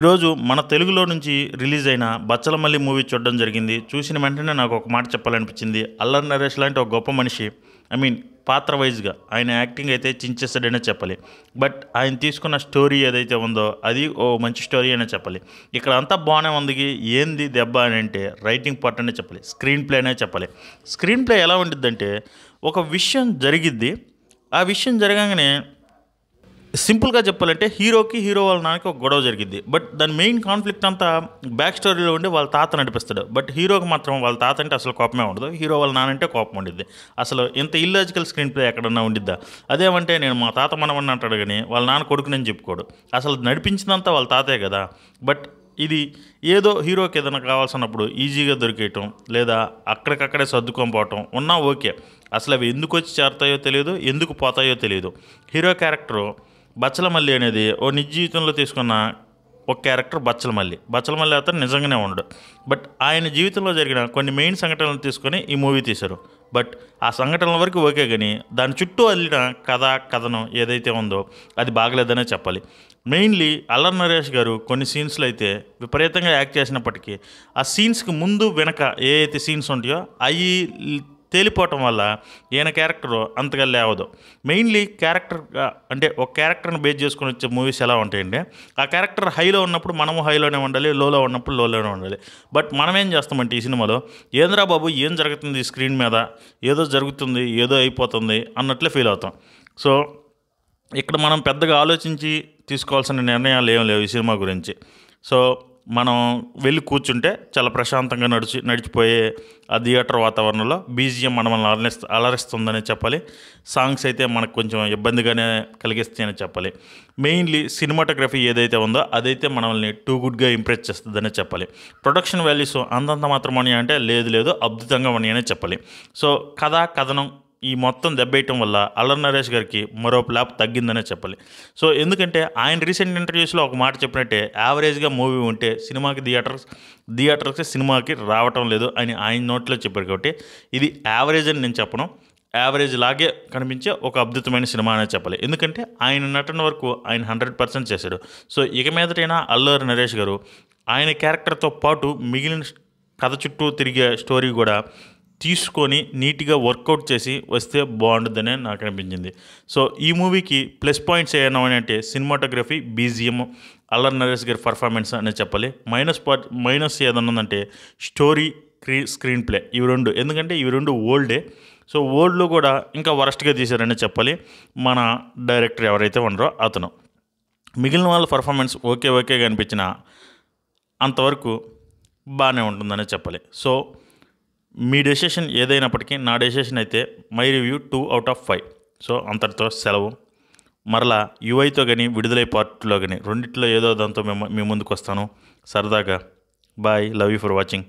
ఈరోజు మన తెలుగులో నుంచి రిలీజ్ అయిన 'బచ్చలమల్లి' మూవీ చూడడం జరిగింది. చూసిన వెంటనే నాకు ఒక మాట చెప్పాలనిపించింది. అల్లరి నరేష్ లాంటి ఒక గొప్ప మనిషి, ఐ మీన్ పాత్ర వైజ్‌గా ఆయన యాక్టింగ్ అయితే చించేసాడనే చెప్పాలి. బట్ ఆయన తీసుకున్న స్టోరీ ఏదైతే ఉందో అది ఓ మంచి స్టోరీ అనే చెప్పాలి. ఇక్కడ అంతా బాగానే ఉంది. ఏంది దెబ్బ అని అంటే రైటింగ్ పార్ట్ అనే చెప్పాలి. స్క్రీన్ ప్లే అనే చెప్పాలి. స్క్రీన్ ప్లే ఎలా ఉండిద్దంటే ఒక విషయం జరిగిద్ది. ఆ విషయం జరగంగానే సింపుల్‌గా చెప్పాలంటే హీరో వాళ్ళ నాన్నకి ఒక గొడవ జరిగిద్ది. బట్ దాని మెయిన్ కాన్‌ఫ్లిక్ట్ అంతా బ్యాక్ స్టోరీలో ఉండి వాళ్ళ తాత నడిపిస్తాడు. బట్ హీరోకి మాత్రం వాళ్ళ తాత అంటే అసలు కోపమే ఉండదు. హీరో వాళ్ళ నాన్న అంటే కోపం ఉండిద్ది. అసలు ఇంత ఇల్లాజికల్ స్క్రీన్ ప్లే ఎక్కడన్నా ఉండిద్దా? అదేమంటే నేను మా తాత మనవడిని అంటాడు గానీ వాళ్ళ నాన్న కొడుకునని చెప్పుకోడు. అసలు నడిపించిందంతా వాళ్ళ తాతే కదా! బట్ ఇది ఏదో హీరోకి ఏదైనా కావాల్సినప్పుడు ఈజీగా దొరికేయటం, లేదా అక్కడికక్కడే సర్దుకొని పోవటం ఉన్నా ఓకే. అసలు అవి ఎందుకొచ్చి చేరతాయో తెలియదు. ఎందుకు పోతాయో తెలియదు. హీరో క్యారెక్టరు బచ్చలమల్లి అనేది ఓ నిజ జీవితంలో తీసుకున్న ఒక క్యారెక్టర్ బచ్చలమల్లి. బచ్చలమల్లి అతను నిజంగానే ఉండడు. బట్ ఆయన జీవితంలో జరిగిన కొన్ని మెయిన్ సంఘటనలు తీసుకొని ఈ మూవీ తీశారు. బట్ ఆ సంఘటనల వరకు ఓకే కానీ దాని చుట్టూ అల్లిన కథనం ఏదైతే ఉందో అది బాగలేదనే చెప్పాలి. మెయిన్లీ అల్లరి నరేష్ గారు కొన్ని సీన్స్లో అయితే విపరీతంగా యాక్ట్ చేసినప్పటికీ ఆ సీన్స్కి ముందు వెనక ఏ అయితే సీన్స్ ఉంటాయో అవి తేలిపోవటం వల్ల ఈయన క్యారెక్టర్ అంతగా లేవదు. మెయిన్లీ క్యారెక్టర్గా అంటే ఒక క్యారెక్టర్ని బేస్ చేసుకుని వచ్చే మూవీస్ ఎలా ఉంటాయంటే ఆ క్యారెక్టర్ హైలో ఉన్నప్పుడు మనము హైలోనే ఉండాలి, లోలో ఉన్నప్పుడు లోలోనే ఉండాలి. బట్ మనం ఏం చేస్తామంటే ఈ సినిమాలో ఏంద్రా బాబు ఏం జరుగుతుంది స్క్రీన్ మీద, ఏదో జరుగుతుంది, ఏదో అయిపోతుంది అన్నట్లే ఫీల్ అవుతాం. సో ఇక్కడ మనం పెద్దగా ఆలోచించి తీసుకోవాల్సిన నిర్ణయాలు ఏం లేవు ఈ సినిమా గురించి. సో మనం వెళ్ళి కూర్చుంటే చాలా ప్రశాంతంగా నడిచిపోయే ఆ థియేటర్ వాతావరణంలో బీజిఎం మనల్ని అలరిస్తుందని చెప్పాలి. సాంగ్స్ అయితే మనకు కొంచెం ఇబ్బందిగానే కలిగిస్తాయని చెప్పాలి. మెయిన్లీ సినిమాటోగ్రఫీ ఏదైతే ఉందో అదైతే మనల్ని టూ గుడ్గా ఇంప్రెస్ చేస్తుందనే చెప్పాలి. ప్రొడక్షన్ వాల్యూస్ అంతంత మాత్రం అని అంటే లేదు అద్భుతంగా ఉన్నాయనే చెప్పాలి. సో కథనం ఈ మొత్తం దెబ్బేయటం వల్ల అల్లరి నరేష్ గారికి మరో ప్లాప్ తగ్గిందనే చెప్పాలి. సో ఎందుకంటే ఆయన రీసెంట్ ఇంటర్వ్యూస్లో ఒక మాట చెప్పినట్టే యావరేజ్గా మూవీ ఉంటే థియేటర్స్ సినిమాకి రావటం లేదు అని ఆయన నోట్లో చెప్పారు. కాబట్టి ఇది యావరేజ్ అని నేను చెప్పను. యావరేజ్ లాగే కనిపించే ఒక అద్భుతమైన సినిమా అనే చెప్పాలి. ఎందుకంటే ఆయన నటన వరకు ఆయన 100% చేశాడు. సో ఇక మీదటైనా అల్లరి నరేష్ గారు ఆయన క్యారెక్టర్తో పాటు మిగిలిన కథ చుట్టూ తిరిగే స్టోరీ కూడా తీసుకొని నీట్గా వర్కౌట్ చేసి వస్తే బాగుంటుందనే నాకు అనిపించింది. సో ఈ మూవీకి ప్లస్ పాయింట్స్ ఏమైనా అంటే సినిమాటోగ్రఫీ, బీజిఎం, అల్లరి నరేష్ గారి పర్ఫార్మెన్స్ అనే చెప్పాలి. మైనస్ ఏదన్నా ఉందంటే స్టోరీ, స్క్రీన్ ప్లే ఇవి రెండు. ఎందుకంటే ఇవి రెండు ఓల్డే. సో ఓల్డ్లో కూడా ఇంకా వరస్ట్గా తీశారనే చెప్పాలి మన డైరెక్టర్ ఎవరైతే ఉన్నారో అతను. మిగిలిన వాళ్ళ పర్ఫార్మెన్స్ ఓకేగా అనిపించిన అంతవరకు బాగానే ఉంటుందనే చెప్పాలి. సో మీ డెసిషన్ ఏదైనప్పటికీ నా డెసిషన్ అయితే మై రివ్యూ 2/5. సో అంతటితో సెలవు. మరలా యుఐతో కానీ విడుదలై పార్ట్లో కానీ రెండిట్లో ఏదో దాంతో మీ ముందుకు వస్తాను సరదాగా. Bye, love you for watching.